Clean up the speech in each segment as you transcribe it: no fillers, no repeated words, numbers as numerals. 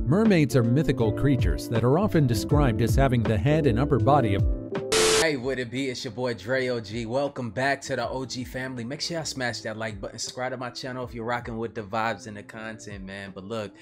Mermaids are mythical creatures that are often described as having the head and upper body of... Hey, what it be? It's your boy Dre OG. Welcome back to the OG family. Make sure y'all smash that like button, subscribe to my channel if you're rocking with the vibes and the content, man. But look,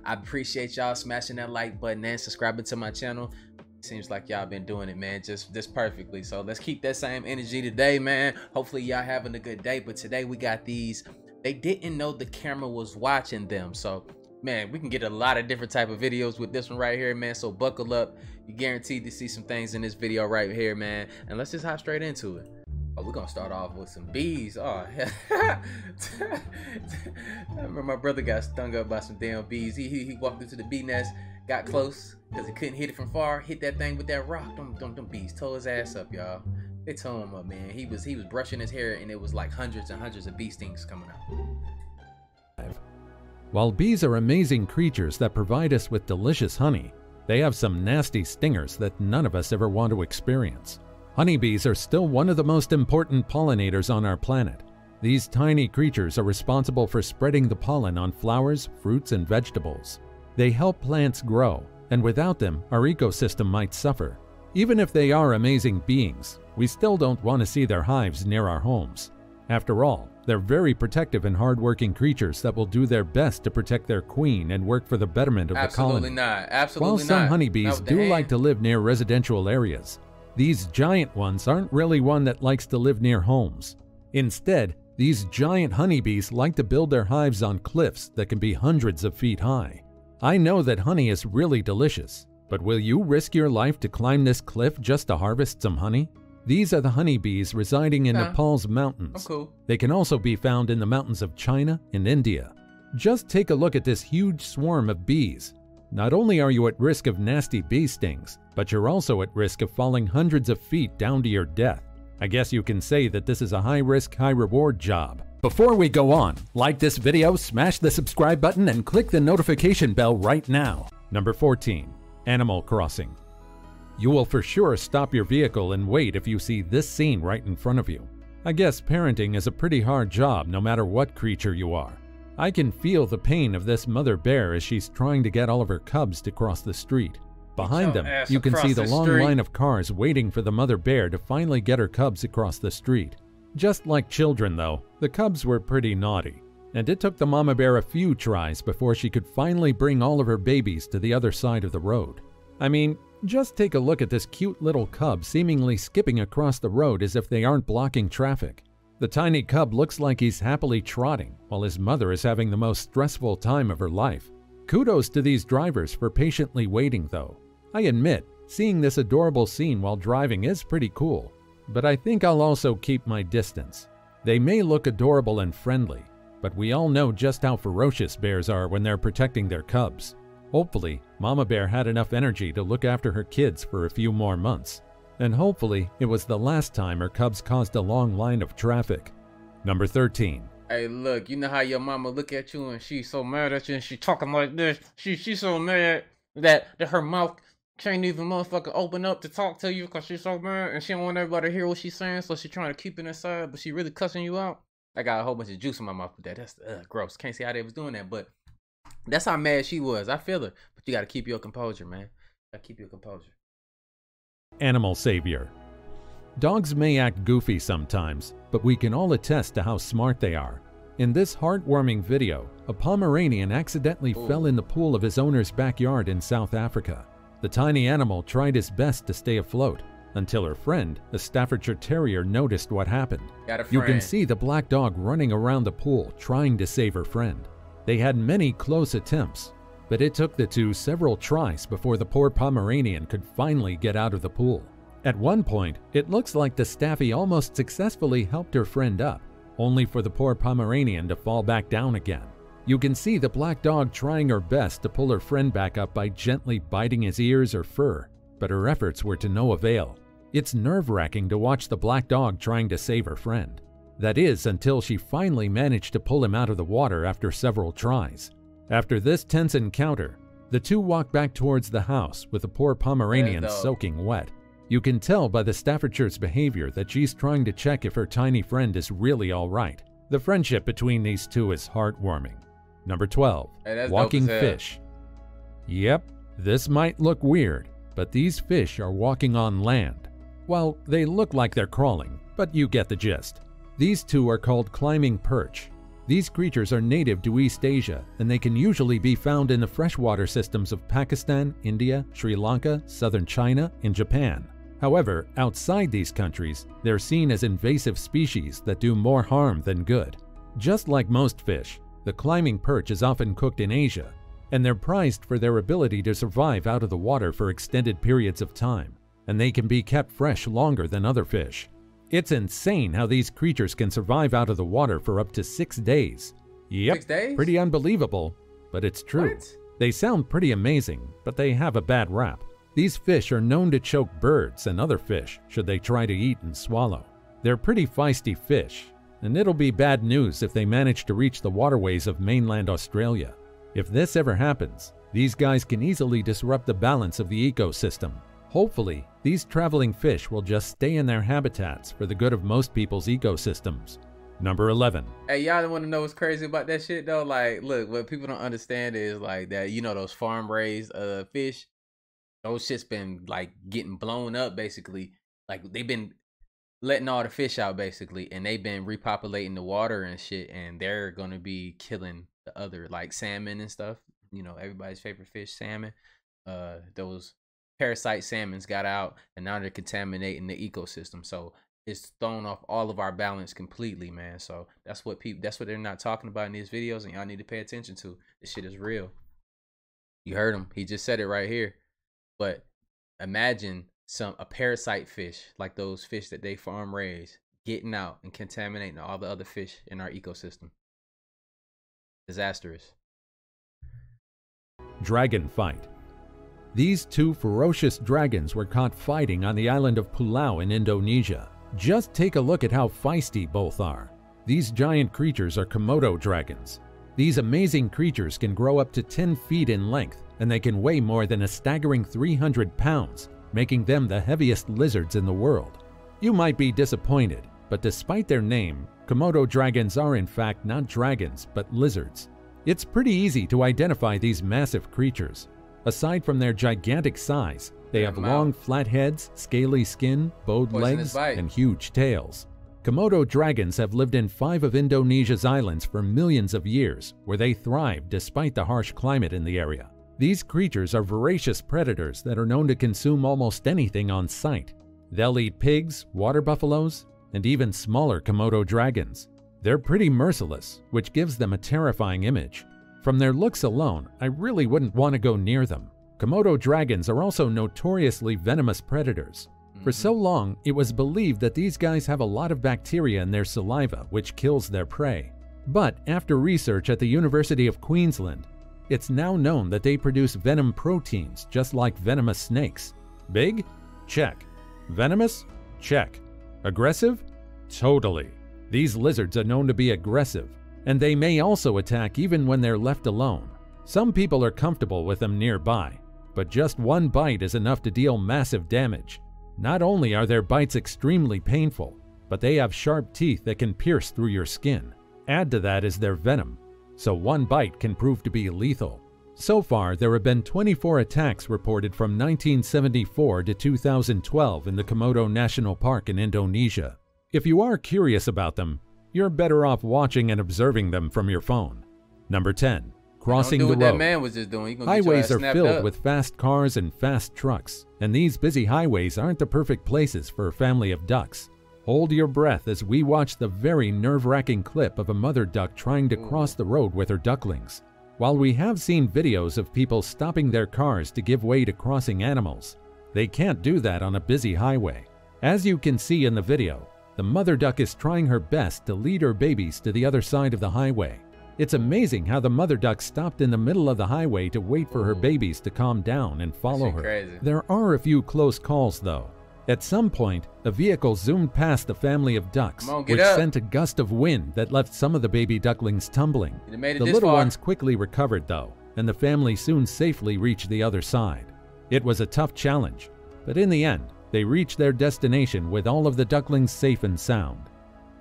I appreciate y'all smashing that like button and subscribing to my channel. Seems like y'all been doing it, man, just perfectly. So let's keep that same energy today, man. Hopefully y'all having a good day. But today we got these. They didn't know the camera was watching them, so man, we can get a lot of different type of videos with this one right here, man. So buckle up. You're guaranteed to see some things in this video right here, man. And let's just hop straight into it. Oh, we're gonna start off with some bees. Oh, I remember my brother got stung up by some damn bees. He walked into the bee nest, got close because he couldn't hit it from far. Hit that thing with that rock. Them bees tore his ass up, y'all. They tore him up, man. He was brushing his hair, and it was like hundreds and hundreds of bee stings coming out. While bees are amazing creatures that provide us with delicious honey, they have some nasty stingers that none of us ever want to experience. Honeybees are still one of the most important pollinators on our planet. These tiny creatures are responsible for spreading the pollen on flowers, fruits, and vegetables. They help plants grow, and without them, our ecosystem might suffer. Even if they are amazing beings, we still don't want to see their hives near our homes. After all, they're very protective and hardworking creatures that will do their best to protect their queen and work for the betterment of the colony. While some honeybees do like to live near residential areas, these giant ones aren't really one that likes to live near homes. Instead, these giant honeybees like to build their hives on cliffs that can be hundreds of feet high. I know that honey is really delicious, but will you risk your life to climb this cliff just to harvest some honey? These are the honeybees residing in Nepal's mountains. They can also be found in the mountains of China and India. Just take a look at this huge swarm of bees. Not only are you at risk of nasty bee stings, but you're also at risk of falling hundreds of feet down to your death. I guess you can say that this is a high-risk, high-reward job. Before we go on, like this video, smash the subscribe button, and click the notification bell right now. Number 14. Animal Crossing. You will for sure stop your vehicle and wait if you see this scene right in front of you. I guess parenting is a pretty hard job no matter what creature you are. I can feel the pain of this mother bear as she's trying to get all of her cubs to cross the street. Behind them, you can see the long line of cars waiting for the mother bear to finally get her cubs across the street. Just like children though, the cubs were pretty naughty, and it took the mama bear a few tries before she could finally bring all of her babies to the other side of the road. I mean, just take a look at this cute little cub seemingly skipping across the road as if they aren't blocking traffic. The tiny cub looks like he's happily trotting, while his mother is having the most stressful time of her life. Kudos to these drivers for patiently waiting though. I admit, seeing this adorable scene while driving is pretty cool, but I think I'll also keep my distance. They may look adorable and friendly, but we all know just how ferocious bears are when they're protecting their cubs. Hopefully, Mama Bear had enough energy to look after her kids for a few more months. And hopefully, it was the last time her cubs caused a long line of traffic. Number 13. Hey, look, you know how your mama look at you and she's so mad at you and she talking like this. She's so mad that her mouth can't even motherfucker open up to talk to you because she's so mad and she don't want everybody to hear what she's saying, so she's trying to keep it inside, but she really cussing you out. I got a whole bunch of juice in my mouth with that. That's gross. Can't see how they was doing that, but that's how mad she was. I feel her. But you got to keep your composure, man. Got to keep your composure. Animal Savior. Dogs may act goofy sometimes, but we can all attest to how smart they are. In this heartwarming video, a Pomeranian accidentally fell in the pool of his owner's backyard in South Africa. The tiny animal tried his best to stay afloat, until her friend, a Staffordshire Terrier, noticed what happened. You can see the black dog running around the pool trying to save her friend. They had many close attempts, but it took the two several tries before the poor Pomeranian could finally get out of the pool. At one point, it looks like the Staffy almost successfully helped her friend up, only for the poor Pomeranian to fall back down again. You can see the black dog trying her best to pull her friend back up by gently biting his ears or fur, but her efforts were to no avail. It's nerve-wracking to watch the black dog trying to save her friend. That is, until she finally managed to pull him out of the water after several tries. After this tense encounter, the two walk back towards the house with the poor Pomeranian soaking wet. You can tell by the Staffordshire's behavior that she's trying to check if her tiny friend is really all right. The friendship between these two is heartwarming. Number 12. Walking Fish. Yep, this might look weird, but these fish are walking on land. Well, they look like they're crawling, but you get the gist. These two are called climbing perch. These creatures are native to East Asia, and they can usually be found in the freshwater systems of Pakistan, India, Sri Lanka, southern China, and Japan. However, outside these countries, they're seen as invasive species that do more harm than good. Just like most fish, the climbing perch is often cooked in Asia, and they're prized for their ability to survive out of the water for extended periods of time, and they can be kept fresh longer than other fish. It's insane how these creatures can survive out of the water for up to 6 days. Yep, 6 days? Pretty unbelievable, but it's true. What? They sound pretty amazing, but they have a bad rap. These fish are known to choke birds and other fish should they try to eat and swallow. They're pretty feisty fish, and it'll be bad news if they manage to reach the waterways of mainland Australia. If this ever happens, these guys can easily disrupt the balance of the ecosystem. Hopefully, these traveling fish will just stay in their habitats for the good of most people's ecosystems. Number 11. Hey, y'all don't want to know what's crazy about that shit though? Like, look, what people don't understand is like that, you know, those farm raised fish, those shits been like getting blown up basically. Like they've been letting all the fish out basically, and they've been repopulating the water and shit, and they're gonna be killing the other like salmon and stuff. You know, everybody's favorite fish, salmon. Those parasite salmons got out, and now they're contaminating the ecosystem. So it's thrown off all of our balance completely, man. So that's what they're not talking about in these videos, and y'all need to pay attention to. This shit is real. You heard him. He just said it right here. But imagine a parasite fish like those fish that they farm raise getting out and contaminating all the other fish in our ecosystem. Disastrous. Dragon fight. These two ferocious dragons were caught fighting on the island of Pulau in Indonesia. Just take a look at how feisty both are. These giant creatures are Komodo dragons. These amazing creatures can grow up to 10 feet in length, and they can weigh more than a staggering 300 pounds, making them the heaviest lizards in the world. You might be disappointed, but despite their name, Komodo dragons are in fact not dragons, but lizards. It's pretty easy to identify these massive creatures. Aside from their gigantic size, they have long flat heads, scaly skin, bowed legs, and huge tails. Komodo dragons have lived in 5 of Indonesia's islands for millions of years, where they thrive despite the harsh climate in the area. These creatures are voracious predators that are known to consume almost anything on sight. They'll eat pigs, water buffaloes, and even smaller Komodo dragons. They're pretty merciless, which gives them a terrifying image. From their looks alone, I really wouldn't want to go near them. Komodo dragons are also notoriously venomous predators. For so long, it was believed that these guys have a lot of bacteria in their saliva, which kills their prey. But after research at the University of Queensland, it's now known that they produce venom proteins just like venomous snakes. Big? Check. Venomous? Check. Aggressive? Totally. These lizards are known to be aggressive, and they may also attack even when they're left alone. Some people are comfortable with them nearby, but just one bite is enough to deal massive damage. Not only are their bites extremely painful, but they have sharp teeth that can pierce through your skin. Add to that is their venom, so one bite can prove to be lethal. So far, there have been 24 attacks reported from 1974 to 2012 in the Komodo National Park in Indonesia. If you are curious about them, you're better off watching and observing them from your phone. Number 10. Crossing the road. That man was just doing. Highways are filled with fast cars and fast trucks, and these busy highways aren't the perfect places for a family of ducks. Hold your breath as we watch the very nerve-wracking clip of a mother duck trying to cross the road with her ducklings. While we have seen videos of people stopping their cars to give way to crossing animals, they can't do that on a busy highway. As you can see in the video, the mother duck is trying her best to lead her babies to the other side of the highway. It's amazing how the mother duck stopped in the middle of the highway to wait for her babies to calm down and follow her. Crazy. There are a few close calls though. At some point, a vehicle zoomed past the family of ducks, which sent a gust of wind that left some of the baby ducklings tumbling. The little ones quickly recovered though, and the family soon safely reached the other side. It was a tough challenge, but in the end, they reached their destination with all of the ducklings safe and sound.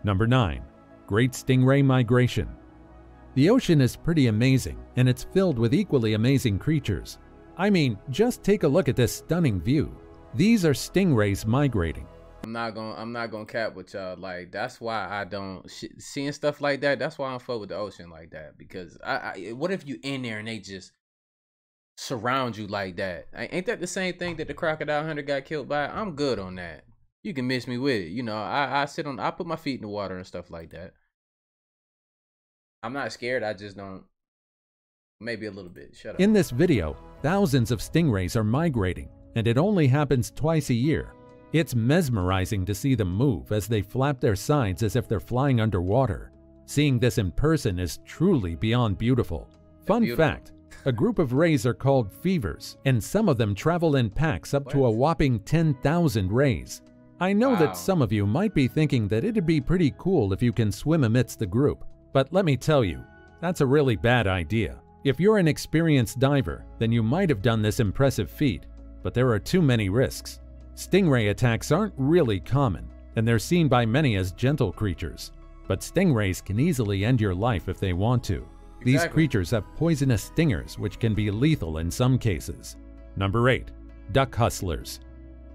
Number 9. Great Stingray Migration. The ocean is pretty amazing, and it's filled with equally amazing creatures. I mean, just take a look at this stunning view. These are stingrays migrating. I'm not gonna cap with y'all. Like, that's why I don't seeing stuff like that. That's why I don't fuck with the ocean like that. Because what if you in there and they just surround you like that? Ain't that the same thing that the crocodile hunter got killed by? I'm good on that. You can miss me with it. You know, I put my feet in the water and stuff like that. I'm not scared. I just don't. Maybe a little bit. Shut up. In this video, thousands of stingrays are migrating, and it only happens twice a year. It's mesmerizing to see them move as they flap their sides as if they're flying underwater. Seeing this in person is truly beyond beautiful. Fun fact, a group of rays are called fevers, and some of them travel in packs up to a whopping 10,000 rays. I know that some of you might be thinking that it'd be pretty cool if you can swim amidst the group, but let me tell you, that's a really bad idea. If you're an experienced diver, then you might have done this impressive feat, but there are too many risks. Stingray attacks aren't really common, and they're seen by many as gentle creatures. But stingrays can easily end your life if they want to. These creatures have poisonous stingers which can be lethal in some cases. Number 8. Duck hustlers.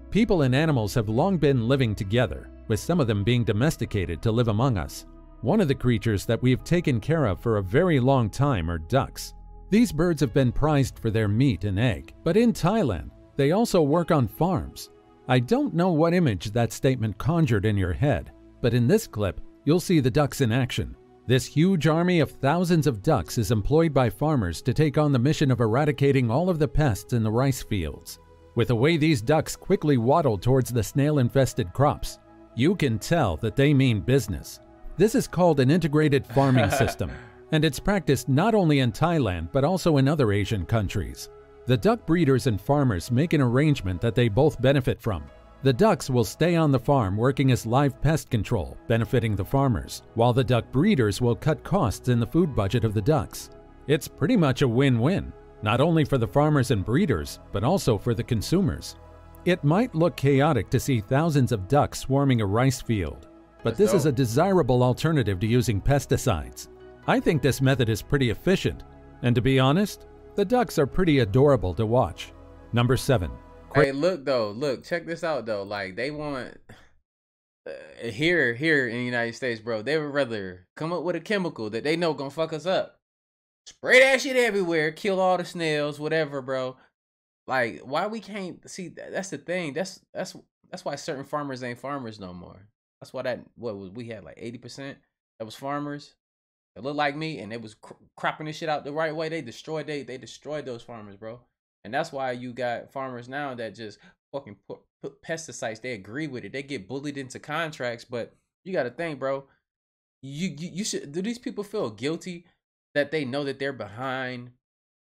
People and animals have long been living together, with some of them being domesticated to live among us. One of the creatures that we've taken care of for a very long time are ducks. These birds have been prized for their meat and egg, but in Thailand, they also work on farms. I don't know what image that statement conjured in your head, but in this clip, you'll see the ducks in action. This huge army of thousands of ducks is employed by farmers to take on the mission of eradicating all of the pests in the rice fields. With the way these ducks quickly waddle towards the snail-infested crops, you can tell that they mean business. This is called an integrated farming system, and it's practiced not only in Thailand but also in other Asian countries. The duck breeders and farmers make an arrangement that they both benefit from. The ducks will stay on the farm working as live pest control, benefiting the farmers, while the duck breeders will cut costs in the food budget of the ducks. It's pretty much a win-win, not only for the farmers and breeders, but also for the consumers. It might look chaotic to see thousands of ducks swarming a rice field, but this is a desirable alternative to using pesticides. I think this method is pretty efficient, and to be honest, the ducks are pretty adorable to watch. Number 7. Hey, look though, check this out though. Like, they want here in the United States, bro, they would rather come up with a chemical that they know gonna fuck us up. Spray that shit everywhere, kill all the snails, whatever, bro. Like, why we can't see that? That's the thing. That's why certain farmers ain't farmers no more. That's why we had like 80% that was farmers that looked like me, and they was cropping this shit out the right way. They destroyed those farmers, bro. And that's why you got farmers now that just fucking put pesticides. They agree with it. They get bullied into contracts, but you got to think, bro. You should. Do these people feel guilty that they know that they're behind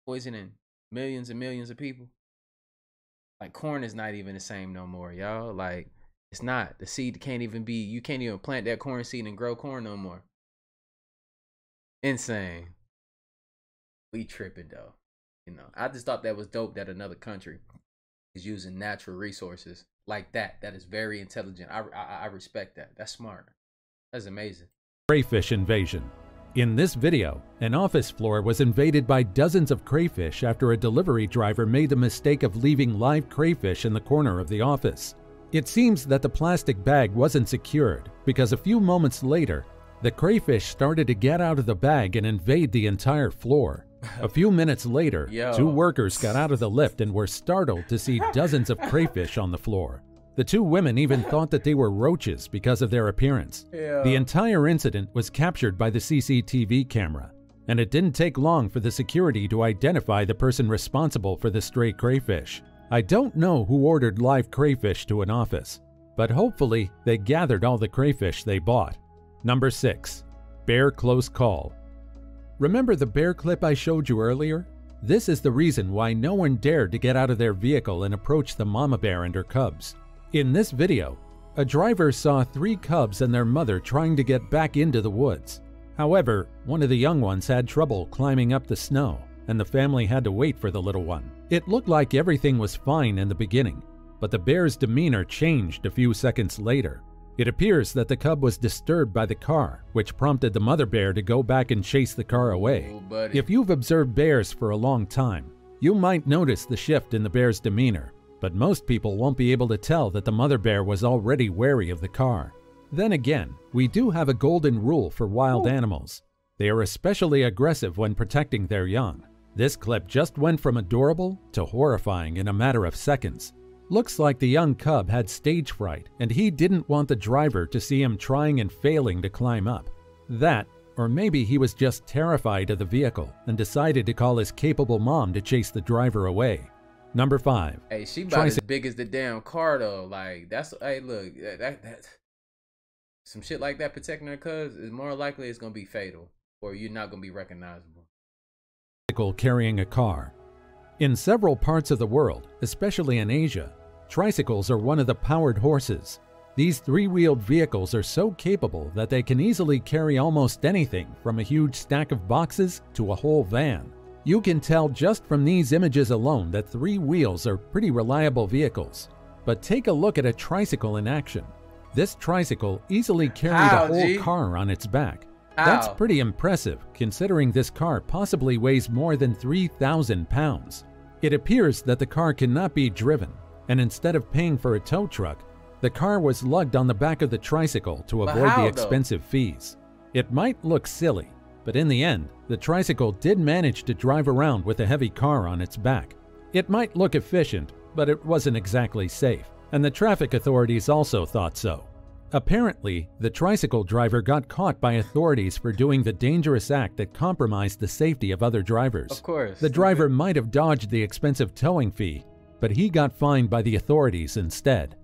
poisoning millions and millions of people? Like, corn is not even the same no more, y'all. Like, it's not. The seed can't even be. You can't even plant that corn seed and grow corn no more. Insane. We tripping though. You know, I just thought that was dope that another country is using natural resources like that. That is very intelligent. I respect that. That's smart. That's amazing. Crayfish Invasion. In this video, an office floor was invaded by dozens of crayfish after a delivery driver made the mistake of leaving live crayfish in the corner of the office. It seems that the plastic bag wasn't secured because a few moments later, the crayfish started to get out of the bag and invade the entire floor. A few minutes later, 2 workers got out of the lift and were startled to see dozens of crayfish on the floor. The 2 women even thought that they were roaches because of their appearance. The entire incident was captured by the CCTV camera, and it didn't take long for the security to identify the person responsible for the stray crayfish. I don't know who ordered live crayfish to an office, but hopefully they gathered all the crayfish they bought. Number 6. Bear Close Call. Remember the bear clip I showed you earlier? This is the reason why no one dared to get out of their vehicle and approach the mama bear and her cubs. In this video, a driver saw 3 cubs and their mother trying to get back into the woods. However, one of the young ones had trouble climbing up the snow, and the family had to wait for the little one. It looked like everything was fine in the beginning, but the bear's demeanor changed a few seconds later. It appears that the cub was disturbed by the car, which prompted the mother bear to go back and chase the car away. If you've observed bears for a long time, You might notice the shift in the bear's demeanor, but most people won't be able to tell that the mother bear was already wary of the car. Then again, we do have a golden rule for wild animals. They are especially aggressive when protecting their young. This clip just went from adorable to horrifying in a matter of seconds. Looks like the young cub had stage fright and he didn't want the driver to see him trying and failing to climb up. That, or maybe he was just terrified of the vehicle and decided to call his capable mom to chase the driver away. Number 5. Hey, she about as big as the damn car though. Like, that's, hey, look, that some shit like that protecting her cuz is more likely it's gonna be fatal, or you're not gonna be recognizable. Carrying a car. In several parts of the world, especially in Asia, tricycles are one of the powered horses. These three-wheeled vehicles are so capable that they can easily carry almost anything from a huge stack of boxes to a whole van. You can tell just from these images alone that three wheels are pretty reliable vehicles. But take a look at a tricycle in action. This tricycle easily carried a whole car on its back. That's pretty impressive considering this car possibly weighs more than 3,000 pounds. It appears that the car cannot be driven, and instead of paying for a tow truck, the car was lugged on the back of the tricycle to avoid the expensive fees. It might look silly, but in the end, the tricycle did manage to drive around with a heavy car on its back. It might look efficient, but it wasn't exactly safe, and the traffic authorities also thought so. Apparently, the tricycle driver got caught by authorities for doing the dangerous act that compromised the safety of other drivers. Of course. The driver might have dodged the expensive towing fee, but he got fined by the authorities instead.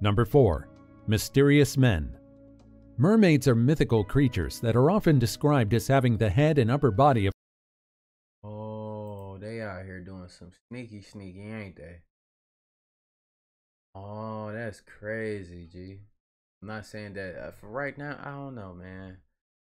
Number 4. Mysterious men. Mermaids are mythical creatures that are often described as having the head and upper body of... Oh, they out here doing some sneaky, ain't they? Oh, that's crazy, G. I'm not saying that for right now. I don't know, man.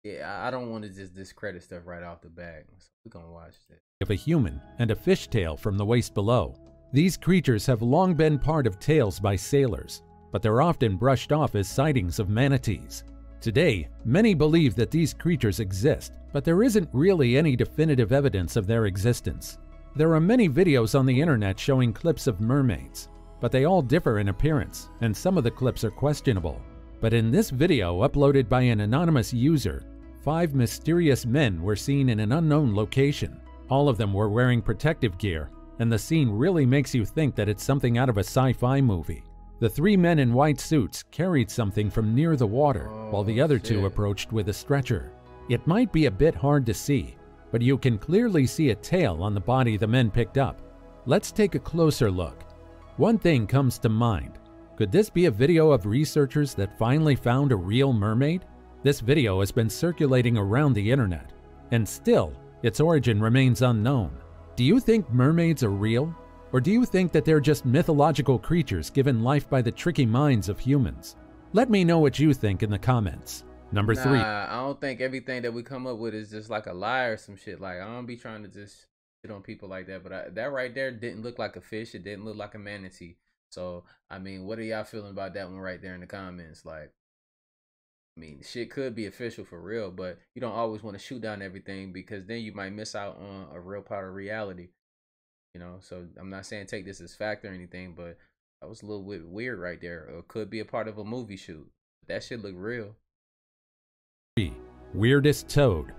Yeah, I don't want to just discredit stuff right off the bat. So we're gonna watch this. Of a human and a fishtail from the waist below. These creatures have long been part of tales by sailors, but they're often brushed off as sightings of manatees. Today, many believe that these creatures exist, but there isn't really any definitive evidence of their existence. There are many videos on the internet showing clips of mermaids, but they all differ in appearance, and some of the clips are questionable. But in this video uploaded by an anonymous user, 5 mysterious men were seen in an unknown location. All of them were wearing protective gear, and the scene really makes you think that it's something out of a sci-fi movie. The 3 men in white suits carried something from near the water, while the other 2 approached with a stretcher. It might be a bit hard to see, but you can clearly see a tail on the body the men picked up. Let's take a closer look. One thing comes to mind. Could this be a video of researchers that finally found a real mermaid? This video has been circulating around the internet, and still, its origin remains unknown. Do you think mermaids are real? Or do you think that they're just mythological creatures given life by the tricky minds of humans? Let me know what you think in the comments. Number 3. I don't think everything that we come up with is just like a lie or some shit. Like, I don't be trying to just shit on people like that. But that right there didn't look like a fish. It didn't look like a manatee. So, I mean, what are y'all feeling about that one right there in the comments? Like, I mean, shit could be official for real, but you don't always want to shoot down everything because then you might miss out on a real part of reality. You know, so I'm not saying take this as fact or anything, but that was a little bit weird right there. Or it could be a part of a movie shoot. That shit look real. Weirdest toad.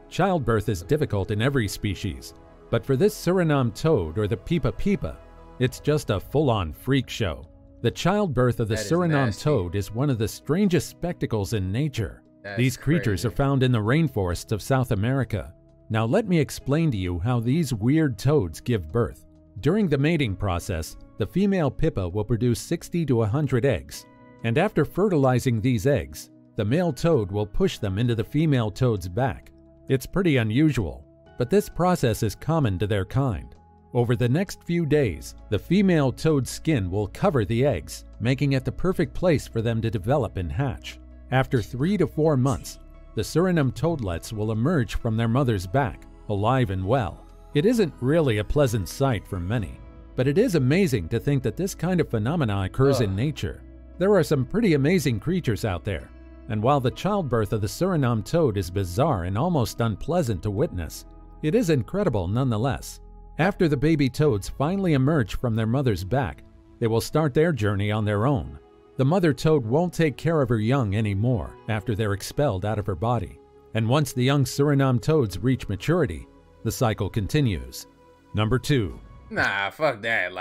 Childbirth is difficult in every species, but for this Suriname toad or the Pipa Pipa, it's just a full-on freak show. The childbirth of the Suriname toad is one of the strangest spectacles in nature. These creatures are found in the rainforests of South America. Now let me explain to you how these weird toads give birth. During the mating process, the female Pipa will produce 60 to 100 eggs, and after fertilizing these eggs, the male toad will push them into the female toad's back. It's pretty unusual, but this process is common to their kind. Over the next few days, the female toad's skin will cover the eggs, making it the perfect place for them to develop and hatch. After 3 to 4 months, the Suriname toadlets will emerge from their mother's back, alive and well. It isn't really a pleasant sight for many, but it is amazing to think that this kind of phenomena occurs in nature. There are some pretty amazing creatures out there, and while the childbirth of the Suriname toad is bizarre and almost unpleasant to witness, it is incredible nonetheless. After the baby toads finally emerge from their mother's back, they will start their journey on their own. The mother toad won't take care of her young anymore after they're expelled out of her body. And once the young Suriname toads reach maturity, the cycle continues. Number 2. Nah, fuck that.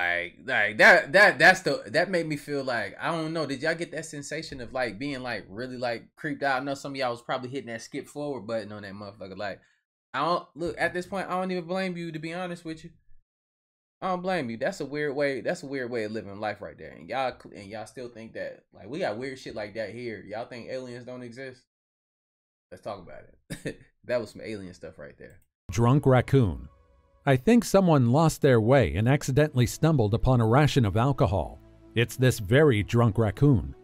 That made me feel like, I don't know, did y'all get that sensation of like being like really like creeped out? I know some of y'all was probably hitting that skip forward button on that motherfucker. Like, I don't look at this point, I don't even blame you, to be honest with you. I don't blame you. That's a weird way of living life right there. And y'all still think that like we got weird shit like that here. Y'all think aliens don't exist? Let's talk about it. That was some alien stuff right there. Drunk raccoon. I think someone lost their way and accidentally stumbled upon a ration of alcohol. It's this very drunk raccoon.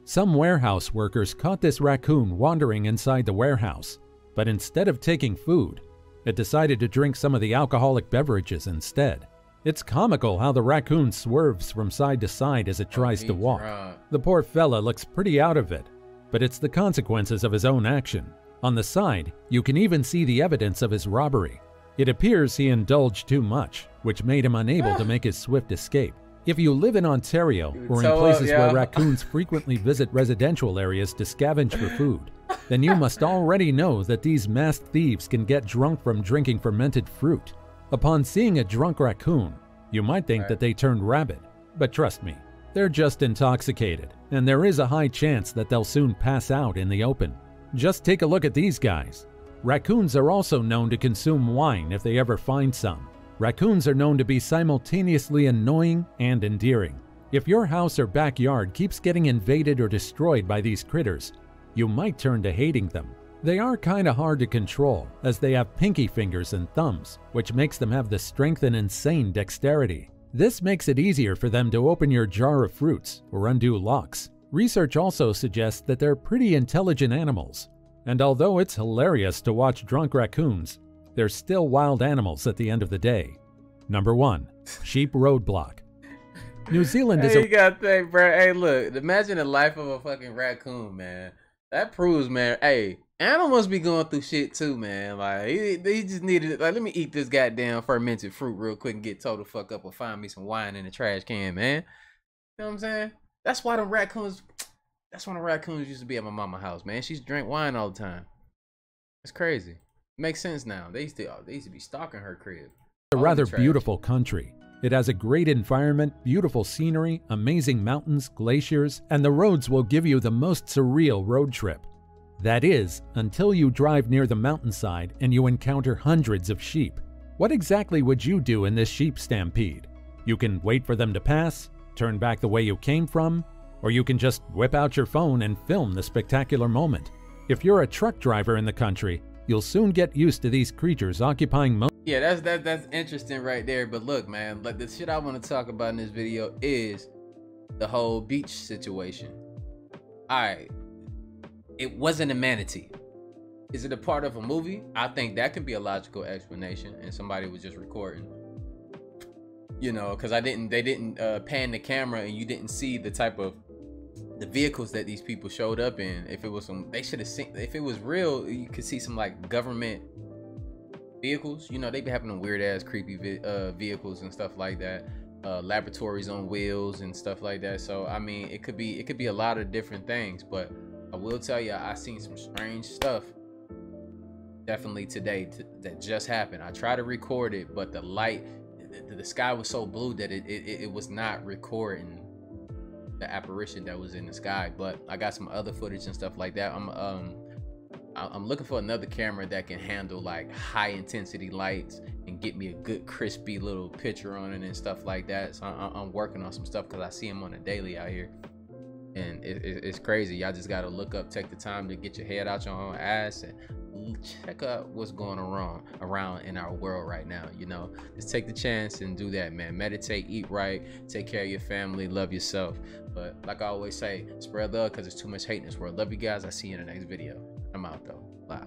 Some warehouse workers caught this raccoon wandering inside the warehouse, but instead of taking food, it decided to drink some of the alcoholic beverages instead. It's comical how the raccoon swerves from side to side as it tries to walk. The poor fella looks pretty out of it, but it's the consequences of his own action. On the side, you can even see the evidence of his robbery. It appears he indulged too much, which made him unable to make his swift escape. If you live in Ontario or in places where raccoons frequently visit residential areas to scavenge for food, then you must already know that these masked thieves can get drunk from drinking fermented fruit. Upon seeing a drunk raccoon, you might think that they turned rabid, but trust me, they're just intoxicated, and there is a high chance that they'll soon pass out in the open. Just take a look at these guys. Raccoons are also known to consume wine if they ever find some. Raccoons are known to be simultaneously annoying and endearing. If your house or backyard keeps getting invaded or destroyed by these critters, you might turn to hating them. They are kinda hard to control, as they have pinky fingers and thumbs, which makes them have the strength and insane dexterity. This makes it easier for them to open your jar of fruits or undo locks. Research also suggests that they're pretty intelligent animals, and although it's hilarious to watch drunk raccoons, they're still wild animals at the end of the day. Number 1. Sheep roadblock. New Zealand is you gotta think, bro. Hey, look, imagine the life of a fucking raccoon, man. That proves, man, hey, animals be going through shit too, man. Like, he just needed, like, let me eat this goddamn fermented fruit real quick and get told to fuck up or find me some wine in the trash can, man. You know what I'm saying? That's why the raccoons used to be at my mama's house, man. She drank wine all the time. It's crazy. Makes sense now. They used to be stalking her crib. A rather beautiful country. It has a great environment, beautiful scenery, amazing mountains, glaciers, and the roads will give you the most surreal road trip. That is, until you drive near the mountainside and you encounter hundreds of sheep. What exactly would you do in this sheep stampede? You can wait for them to pass, turn back the way you came from, or you can just whip out your phone and film the spectacular moment. If you're a truck driver in the country, you'll soon get used to these creatures occupying most. Yeah, that's interesting right there. But look, man, like the shit I want to talk about in this video is the whole beach situation. All right, it wasn't a manatee. Is it a part of a movie? I think that could be a logical explanation, and somebody was just recording. You know, because they didn't pan the camera, and you didn't see the type of the vehicles that these people showed up in. If it was some, they should have seen. If it was real, you could see some like government vehicles. You know, they be having them weird ass creepy vehicles and stuff like that. Laboratories on wheels and stuff like that. So I mean, it could be a lot of different things. But I will tell you, I seen some strange stuff definitely today that just happened. I tried to record it, but the light, the sky was so blue that it was not recording the apparition that was in the sky. But I got some other footage and stuff like that. I'm looking for another camera that can handle like high intensity lights and get me a good crispy little picture on it and stuff like that. So I'm working on some stuff because I see them on a daily out here, and it's crazy. Y'all just gotta look up, take the time to get your head out your own ass and check out what's going around in our world right now. You know, just take the chance and do that, man. Meditate, eat right, take care of your family, love yourself. But like I always say, spread love because there's too much hate in this world. Love you guys. I'll see you in the next video. I'm out though. Bye.